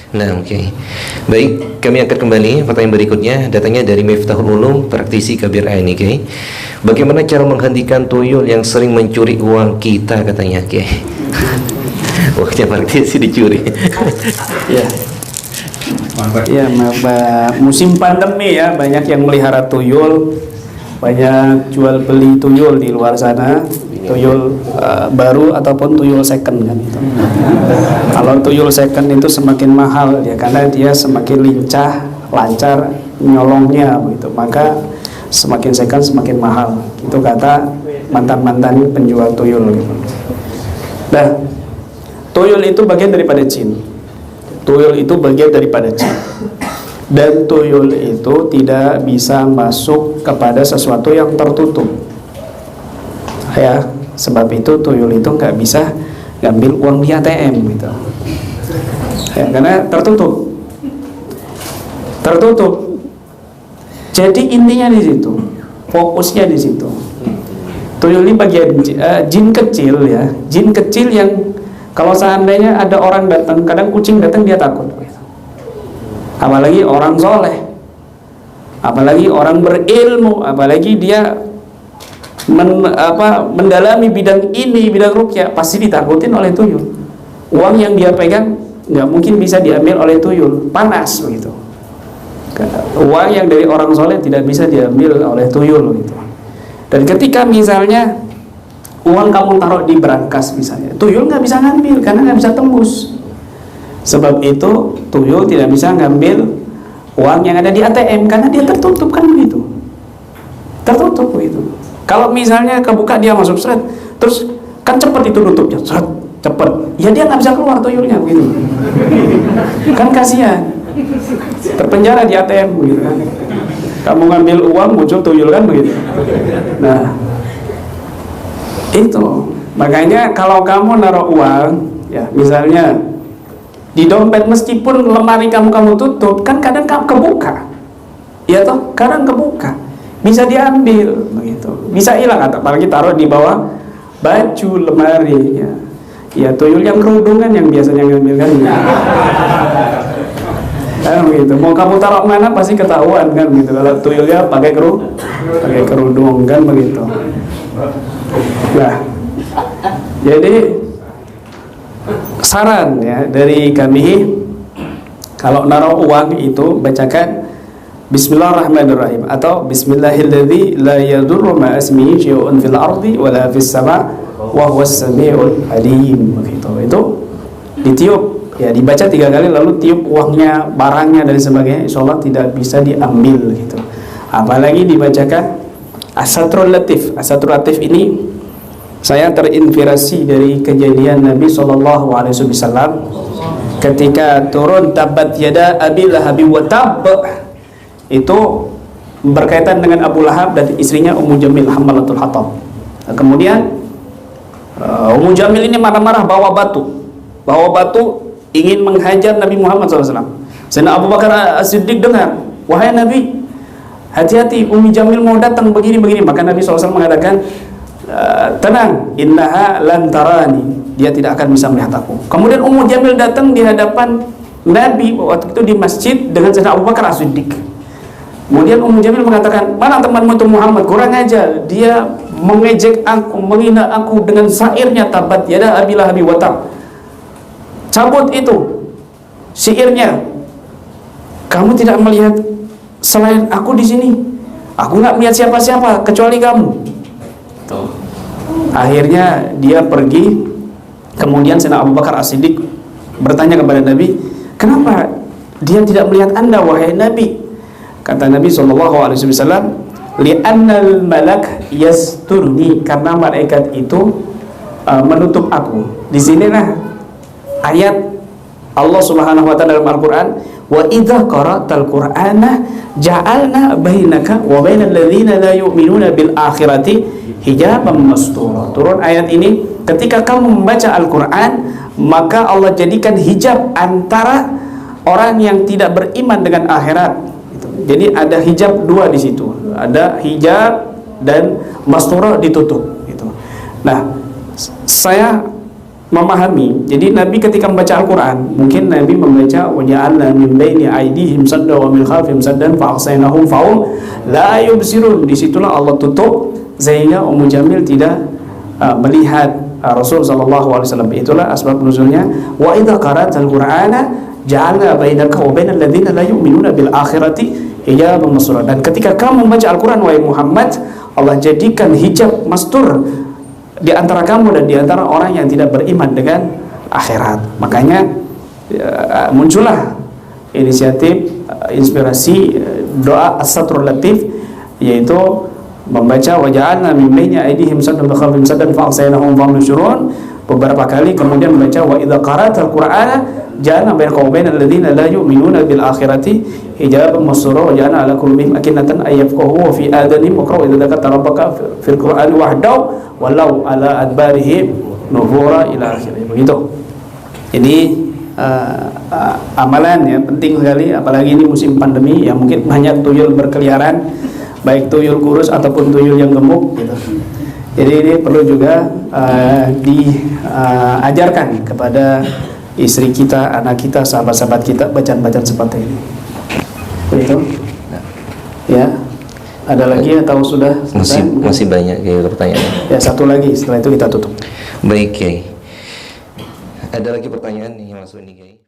Nah, oke. Baik, kami akan kembali pertanyaan berikutnya, datangnya dari Miftahul Ulum, praktisi Kabir Aini, oke. Bagaimana cara menghentikan tuyul yang sering mencuri uang kita katanya, oke. Uangnya praktisi dicuri. Ya. Ya, musim pandemi ya, banyak yang melihara tuyul, banyak jual beli tuyul di luar sana, tuyul baru ataupun tuyul second kan itu. Kalau tuyul second itu semakin mahal ya, karena dia semakin lincah, lancar nyolongnya begitu, maka semakin second semakin mahal. Itu kata mantan-mantan penjual tuyul gitu. Nah, tuyul itu bagian daripada jin. Tuyul itu bagian daripada jin. Dan tuyul itu tidak bisa masuk kepada sesuatu yang tertutup. Ya, sebab itu tuyul itu nggak bisa ngambil uang di ATM gitu. Ya, karena tertutup. Tertutup. Jadi intinya di situ, fokusnya di situ. Tuyul ini bagian jin kecil ya, jin kecil yang kalau seandainya ada orang datang, kadang kucing datang dia takut. Apalagi orang soleh, apalagi orang berilmu, apalagi dia mendalami bidang ini, bidang ruqyah, pasti ditakutin oleh tuyul. Uang yang dia pegang nggak mungkin bisa diambil oleh tuyul, panas begitu. Uang yang dari orang soleh tidak bisa diambil oleh tuyul gitu. Dan ketika misalnya uang kamu taruh di brankas misalnya, tuyul nggak bisa ngambil karena nggak bisa tembus. Sebab itu tuyul tidak bisa ngambil uang yang ada di ATM karena dia tertutup kan begitu. Tertutup begitu. Kalau misalnya kebuka dia masuk seret, terus kan cepet itu nutupnya, seret, cepet. Ya dia nggak bisa keluar tuyulnya begitu. Kan kasihan. Terpenjara di ATM begitu kan. Kamu ngambil uang muncul tuyul kan begitu. Nah, itu makanya kalau kamu naruh uang ya misalnya di dompet, meskipun lemari kamu tutup kan kadang kamu kebuka ya toh, kadang kebuka bisa diambil begitu, bisa hilang, apalagi taruh di bawah baju lemari ya, ya tuyul yang kerudungan yang biasanya ngambil kan begitu. Mau kamu taruh mana pasti ketahuan kan gitu, kalau tuyulnya pakai kerudung kan begitu. Nah, jadi saran ya dari kami, kalau naruh uang itu bacakan Bismillahirrahmanirrahim atau Bismillahilladzi la yadurru ma ismihi syai'un fil ardi wala fis sama' wa huwas samiul alim begitu. Itu ditiup ya, dibaca 3 kali lalu tiup uangnya, barangnya dan sebagainya, insyaallah tidak bisa diambil gitu. Apalagi dibacakan As-Satrul Latif. As-Satrul Latif ini saya terinspirasi dari kejadian Nabi SAW ketika turun tabat yada Abi Lahab wa tab, itu berkaitan dengan Abu Lahab dan istrinya Ummu Jamil Hammalatul Hatab. Kemudian Ummu Jamil ini marah-marah bawa batu ingin menghajar Nabi Muhammad SAW. Sayyidina Abu Bakar As-Siddiq dengar, wahai Nabi, hati-hati, Ummu Jamil mau datang begini-begini. Maka Nabi SAW mengatakan, tenang, innaha lan tarani, dia tidak akan bisa melihat aku. Kemudian Ummu Jamil datang di hadapan Nabi waktu itu di masjid dengan Sayyidina Abu Bakar As-Siddiq. Kemudian Ummu Jamil mengatakan, mana temanmu itu Muhammad, kurang aja, dia mengejek aku, menghina aku dengan syairnya tabat yada Abi Lahab wa tab. Cabut itu syairnya. Kamu tidak melihat selain aku di sini. Aku nggak melihat siapa-siapa kecuali kamu. Tuh. Akhirnya dia pergi. Kemudian Sayyidina Abu Bakar As-Siddiq bertanya kepada Nabi, kenapa dia tidak melihat Anda wahai Nabi? Kata Nabi SAW, li'annal malak yasturni, karena malaikat itu menutup aku. Di sinilah ayat Allah Subhanahu wa taala dalam Al-Qur'an, wa idza qara'tal qur'ana ja'alna bainaka wa bainal ladzina la yu'minuna bil akhirati hijaban mastura. Turun ayat ini, ketika kamu membaca Al-Qur'an maka Allah jadikan hijab antara orang yang tidak beriman dengan akhirat. Jadi ada hijab 2 di situ. Ada hijab dan mastura ditutup gitu. Nah, saya memahami. Jadi Nabi ketika membaca Al-Quran, mungkin Nabi membaca waja'alna min baini aydihim sadda wa min khalfihim saddan fa'asainahum fa'um la yubsirun. Disitulah Allah tutup sehingga Ummu Jamil tidak melihat Rasul sallallahu alaihi wasallam. Itulah asbab nuzulnya. Wa idza qara'tal Qur'ana ja'alna bainaka wa bainal ladzina la yu'minuna bil akhirati hijaban mastura. Dan ketika kamu membaca Al-Quran wahai Muhammad, Allah jadikan hijab mastur di antara kamu dan di antara orang yang tidak beriman dengan akhirat. Makanya muncullah inisiatif inspirasi doa as-satrul latif, yaitu membaca waja'alna min baini aydihim saddan wa khalfihim saddan fa'asainahum fahum yusyurun beberapa kali, kemudian membaca wa idza qara'tal Qur'ana ja'alna bainaka wa bainal ladzina la yu'minuna bil akhirati hijaban mastura wa ja'alna ala qulubihim akinatan ay yafqahu wa fi adanihim wa qra' idza dzakara rabbaka fil Qur'ani wahdahu walau ala adbarihim nufura ila akhirih. Begitu. Jadi amalan ya penting sekali, apalagi ini musim pandemi yang mungkin banyak tuyul berkeliaran, baik tuyul kurus ataupun tuyul yang gemuk gitu. Jadi ini perlu juga diajarkan kepada istri kita, anak kita, sahabat-sahabat kita bacaan-bacaan seperti ini. Begitu. Ya. Ada lagi atau sudah? Masih banyak kayak pertanyaan. Ya, satu lagi, setelah itu kita tutup. Baik, Kiai. Ada lagi pertanyaan yang masuk ini, Kiai?